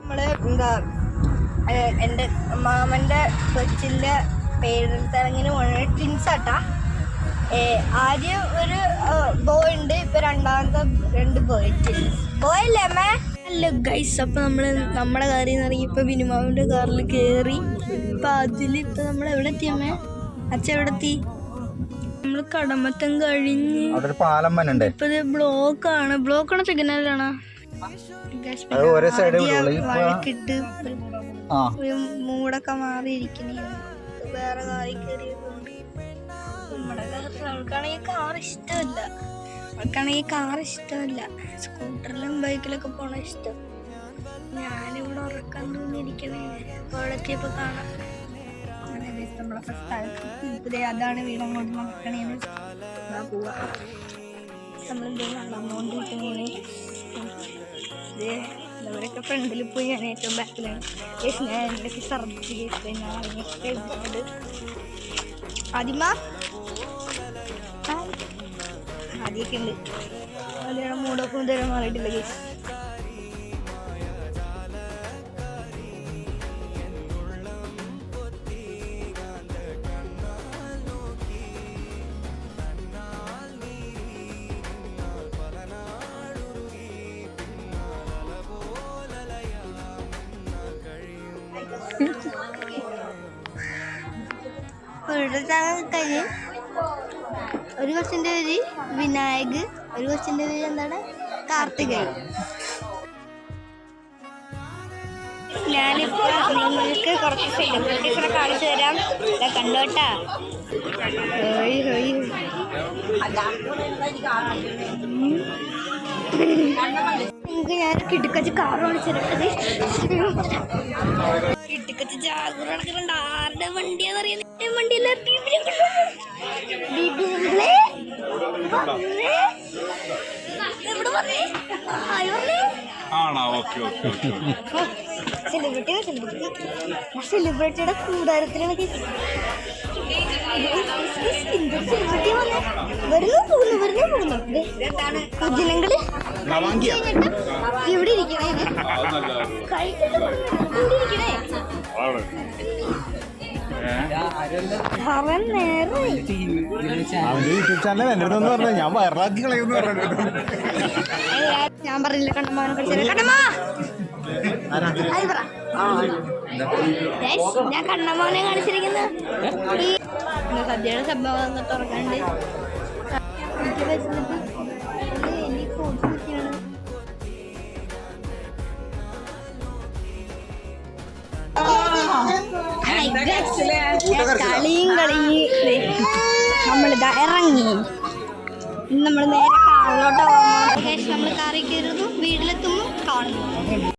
നമ്മള് എന്താ എൻ്റെ മാമൻ്റെ കൊച്ചിൻ്റെ പേരിടത്തിറങ്ങിന് ട്വിൻസാട്ടാ. ആദ്യം ഒരു ബോയ് ഉണ്ട്, ഇപ്പൊ രണ്ടാമത്തെ 2 ബോയ് അല്ലേ അമ്മേ? ഹലോ ഗൈസ്, അപ്പൊ നമ്മുടെ കാറിൽ നിന്ന് ഇറങ്ങി ഇപ്പൊ ബിനുമാവിന്റെ കാറിൽ കേറി. ഇപ്പൊ അതിലിപ്പൊ നമ്മൾ എവിടെ എത്തിയമ്മേ? അച്ഛൻ എവിടെ എത്തി? നമ്മള് കടമത്തം കഴിഞ്ഞ് ഇപ്പൊ ബ്ലോക്കാണ് സിഗ്നലാണ്. വഴക്കിട്ട് മൂടൊക്കെ മാറിയിരിക്കണേ. വേറെ കാറിൽ കയറിയതുകൊണ്ട് നമ്മുടെ അവൾക്കാണെങ്കിൽ കാർ ഇഷ്ടമല്ല. സ്കൂട്ടറിലും ബൈക്കിലൊക്കെ പോണ ഇഷ്ടം. ഞാനിവിടെ ഉറക്കാൻ തോന്നിയിരിക്കണേ. അവിടെ എത്തിയപ്പോ കാണാം. നമ്മളെ ഫസ്റ്റ് അതാണ് വീട്. അങ്ങോട്ട് നോക്കണേന്ന് പോവാ. നമ്മളെന്തെങ്കിലും നടന്നുകൊണ്ടിരിക്കുന്നേ. അവരൊക്കെ ഫ്രണ്ടിൽ പോയി, ഞാൻ ഏറ്റവും ബാക്കിലാണ്. ഞാൻ എന്തൊക്കെ ഛർദ്ദിച്ച് ആദ്യമൊക്കെ ഉണ്ട്. അതിലാണ് മൂടൊക്കെ ഇതുവരെ മാറിയിട്ടില്ല കേസ്. കഴിഞ്ഞ് ഒരു കൊച്ചിൻ്റെ പേര് വിനായക്, ഒരു കൊച്ചിൻ്റെ പേര് എന്താണ് കാർത്തികേയൻ. ഞാനിപ്പോൾ നിങ്ങൾക്ക് കുറച്ച് സെലിബ്രിറ്റീസിനെ കാണിച്ചു തരാം. കണ്ടോട്ടാ. നിങ്ങൾക്ക് ഞാൻ കിടുക്കച്ച് കാർ കാണിച്ചു തരട്ടത്. കിടുക്കച്ച് ജാഗൂർ നടക്കുന്നുണ്ട്. ആരുടെ വണ്ടിയാണെന്നറിയാം? വണ്ടിയല്ല, സെലിബ്രിറ്റിയുടെ കൂടാരത്തിലാണ് വരുന്നു. കുജിനങ്ങള് ഇവിടെ ഇരിക്കണേ. ഞാൻ പറഞ്ഞില്ല കണ്ണമ്മാനെ ഞാൻ കണ്ണമ്മാനെ കാണിച്ചിരിക്കുന്ന സദ്യയുടെ സംഭവം തുറക്കാണ്ട് നമ്മളിതാ ഇറങ്ങി. നമ്മൾ നേരെ കാറിലോട്ട് പോകുമ്പോൾ നമ്മൾ കാറിൽ കയറുന്നു. വീട്ടിലെത്തുമ്പോൾ കാണുന്നു.